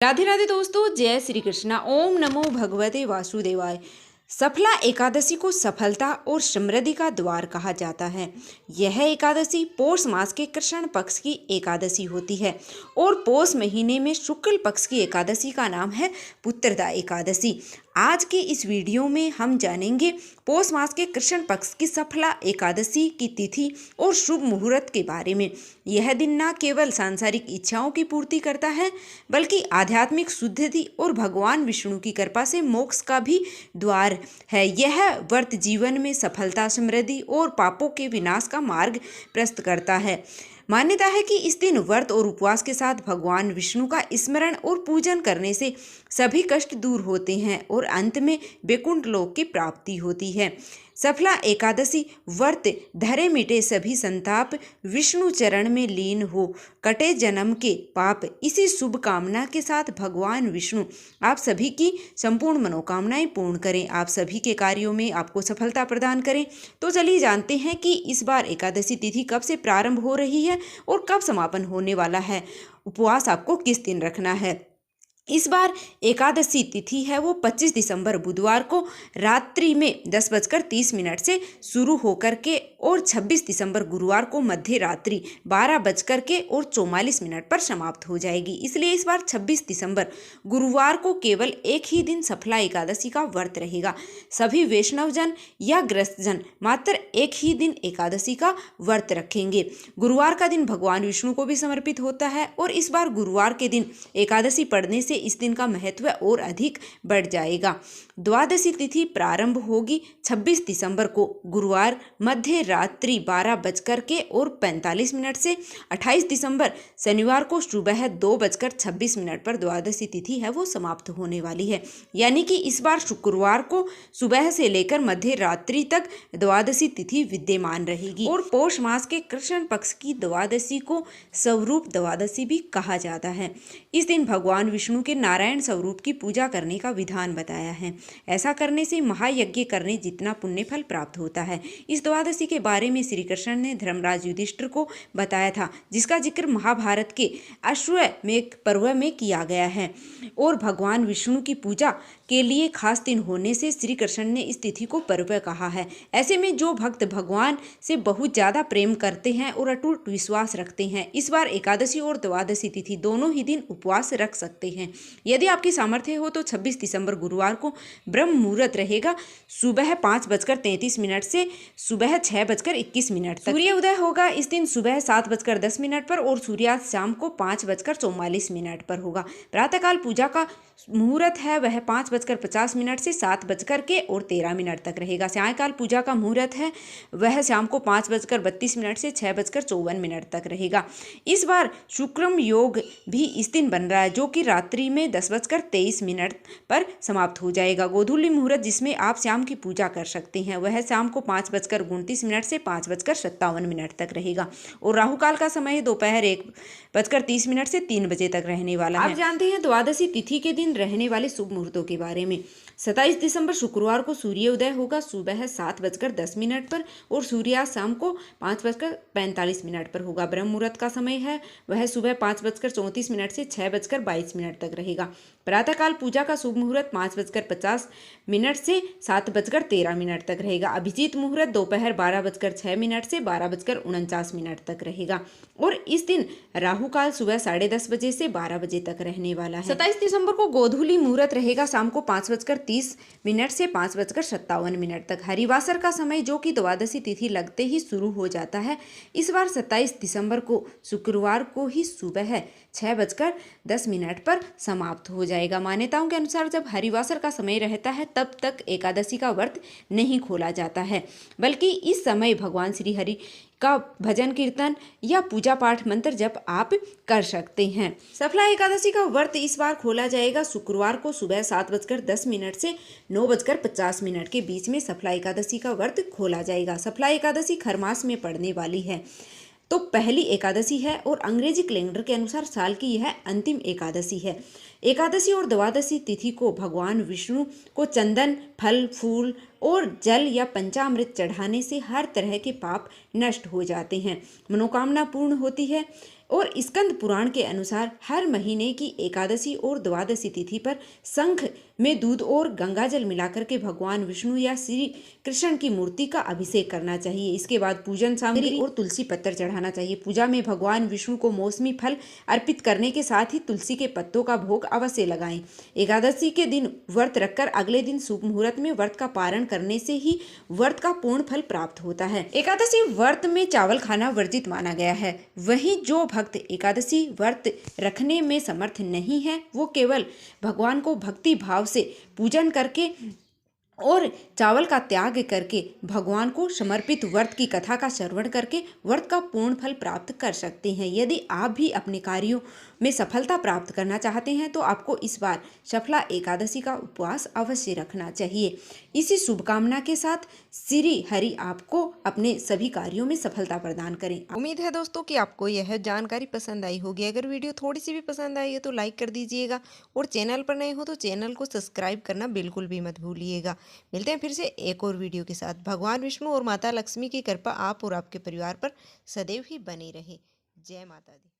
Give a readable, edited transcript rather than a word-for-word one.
राधे राधे दोस्तों, जय श्री कृष्णा। ओम नमो भगवते वासुदेवाय। सफला एकादशी को सफलता और समृद्धि का द्वार कहा जाता है। यह एकादशी पौष मास के कृष्ण पक्ष की एकादशी होती है और पौष महीने में शुक्ल पक्ष की एकादशी का नाम है पुत्रदा एकादशी। आज के इस वीडियो में हम जानेंगे पौष मास के कृष्ण पक्ष की सफला एकादशी की तिथि और शुभ मुहूर्त के बारे में। यह दिन न केवल सांसारिक इच्छाओं की पूर्ति करता है बल्कि आध्यात्मिक शुद्धि और भगवान विष्णु की कृपा से मोक्ष का भी द्वार है। यह व्रत जीवन में सफलता, समृद्धि और पापों के विनाश का मार्ग प्रशस्त करता है। मान्यता है कि इस दिन व्रत और उपवास के साथ भगवान विष्णु का स्मरण और पूजन करने से सभी कष्ट दूर होते हैं और अंत में वैकुंठ लोक की प्राप्ति होती है। सफला एकादशी व्रत धरे मिटे सभी संताप, विष्णु चरण में लीन हो कटे जन्म के पाप। इसी शुभ कामना के साथ भगवान विष्णु आप सभी की संपूर्ण मनोकामनाएं पूर्ण करें, आप सभी के कार्यों में आपको सफलता प्रदान करें। तो चलिए जानते हैं कि इस बार एकादशी तिथि कब से प्रारंभ हो रही है और कब समापन होने वाला है। उपवास आपको किस दिन रखना है। इस बार एकादशी तिथि है वो 25 दिसंबर बुधवार को रात्रि में 10:30 से शुरू होकर के और 26 दिसंबर गुरुवार को मध्य रात्रि 12:44 पर समाप्त हो जाएगी। इसलिए इस बार 26 दिसंबर गुरुवार को केवल एक ही दिन सफला एकादशी का व्रत रहेगा। सभी वैष्णवजन या ग्रस्तजन मात्र एक ही दिन एकादशी का व्रत रखेंगे। गुरुवार का दिन भगवान विष्णु को भी समर्पित होता है और इस बार गुरुवार के दिन एकादशी पढ़ने से इस दिन का महत्व और अधिक बढ़ जाएगा। द्वादशी तिथि प्रारंभ होगी 26 दिसंबर को गुरुवार मध्य रात्रि 12:45 से 28 दिसंबर शनिवार को सुबह 2:26 पर द्वादशी तिथि है वो समाप्त होने वाली है। यानी कि इस बार शुक्रवार को सुबह से लेकर मध्य रात्रि तक द्वादशी तिथि विद्यमान रहेगी। और पौष मास के कृष्ण पक्ष की द्वादशी को स्वरूप द्वादशी भी कहा जाता है। इस दिन भगवान विष्णु के नारायण स्वरूप की पूजा करने का विधान बताया है। ऐसा करने से महायज्ञ करने जितना पुण्य फल प्राप्त होता है। इस द्वादशी के बारे में श्री कृष्ण ने धर्मराज युधिष्ठिर को बताया था, जिसका जिक्र महाभारत के अश्वमेध पर्व में किया गया है। और भगवान विष्णु की पूजा के लिए खास दिन होने से श्री कृष्ण ने इस तिथि को पर्व कहा है। ऐसे में जो भक्त भगवान से बहुत ज्यादा प्रेम करते हैं और अटूट विश्वास रखते हैं, इस बार एकादशी और द्वादशी तिथि दोनों ही दिन उपवास रख सकते हैं। यदि आपकी सामर्थ्य हो तो 26 दिसंबर गुरुवार को ब्रह्म मुहूर्त रहेगा सुबह 5:33 से सुबह 6:21 तक। सूर्य उदय होगा इस दिन सुबह 7:10 पर और सूर्यास्त शाम को 5:44 पर होगा। प्रातःकाल पूजा का मुहूर्त है वह 5:50 से 7:13 तक रहेगा। सायंकाल पूजा का मुहूर्त है वह शाम को 5:32 से 6:54 तक रहेगा। इस बार शुक्रम योग भी इस दिन बन रहा है जो कि रात्रि में 10:23 पर समाप्त हो जाएगा। गोधूली मुहूर्त जिसमें आप शाम की पूजा कर सकते हैं वह शाम को 5:29 से 5:57 तक रहेगा। और राहु काल का समय दोपहर 1:30 से 3 बजे तक रहने वाला है। आप जानते हैं द्वादशी तिथि के दिन रहने वाले शुभ मुहूर्तों के बारे में। 27 दिसंबर शुक्रवार को सूर्य उदय होगा सुबह 7:10 पर और सूर्यास्त शाम को 5:45 पर होगा। ब्रह्म मुहूर्त का समय है वह सुबह 5:34 से 6:22 तक रहेगा। प्रातःकाल पूजा का शुभ मुहूर्त 5:50 से 7:13 तक रहेगा। अभिजीत मुहूर्त दोपहर 12:06 से 12:49 तक रहेगा। और इस दिन राहु काल सुबह 10:30 बजे से 12 बजे तक रहने वाला है। 27 दिसंबर को गोधूली मुहूर्त रहेगा शाम को 5:30 से 5:57 तक। हरिवासर का समय जो कि द्वादशी तिथि लगते ही शुरू हो जाता है। इस बार 27 दिसंबर को शुक्रवार को ही सुबह 6:10 पर समाप्त हो जाएगा। मान्यताओं के अनुसार जब हरिवासर का समय रहता है तब तक एकादशी का व्रत नहीं खोला जाता है, बल्कि इस समय भगवान श्री हरि का भजन कीर्तन या पूजा पाठ मंत्र जप आप कर सकते हैं। सफला एकादशी का व्रत इस बार खोला जाएगा शुक्रवार को सुबह 7:10 से 9:50 के बीच में सफला एकादशी का व्रत खोला जाएगा। सफला एकादशी खरमास में पड़ने वाली है तो पहली एकादशी है और अंग्रेजी कैलेंडर के अनुसार साल की यह अंतिम एकादशी है। एकादशी और द्वादशी तिथि को भगवान विष्णु को चंदन, फल, फूल और जल या पंचामृत चढ़ाने से हर तरह के पाप नष्ट हो जाते हैं, मनोकामना पूर्ण होती है। और स्कंद पुराण के अनुसार हर महीने की एकादशी और द्वादशी तिथि पर शंख में दूध और गंगाजल मिलाकर के भगवान विष्णु या श्री कृष्ण की मूर्ति का अभिषेक करना चाहिए। इसके बाद पूजन सामग्री और तुलसी पत्तर चढ़ाना चाहिए। पूजा में भगवान विष्णु को मौसमी फल अर्पित करने के साथ ही तुलसी के पत्तों का भोग अवश्य लगाएं। एकादशी के दिन व्रत रखकर अगले दिन शुभ मुहूर्त में व्रत का पारण करने से ही व्रत का पूर्ण फल प्राप्त होता है। एकादशी व्रत में चावल खाना वर्जित माना गया है। वहीं जो भक्त एकादशी व्रत रखने में समर्थ नहीं है, वो केवल भगवान को भक्ति भाव से पूजन करके और चावल का त्याग करके भगवान को समर्पित व्रत की कथा का श्रवण करके व्रत का पूर्ण फल प्राप्त कर सकते हैं। यदि आप भी अपने कार्यों में सफलता प्राप्त करना चाहते हैं तो आपको इस बार सफला एकादशी का उपवास अवश्य रखना चाहिए। इसी शुभकामना के साथ श्री हरि आपको अपने सभी कार्यों में सफलता प्रदान करें। उम्मीद है दोस्तों कि आपको यह जानकारी पसंद आई होगी। अगर वीडियो थोड़ी सी भी पसंद आई है तो लाइक कर दीजिएगा और चैनल पर नए हो तो चैनल को सब्सक्राइब करना बिल्कुल भी मत भूलिएगा। मिलते हैं फिर से एक और वीडियो के साथ। भगवान विष्णु और माता लक्ष्मी की कृपा आप और आपके परिवार पर सदैव ही बनी रहे। जय माता दी।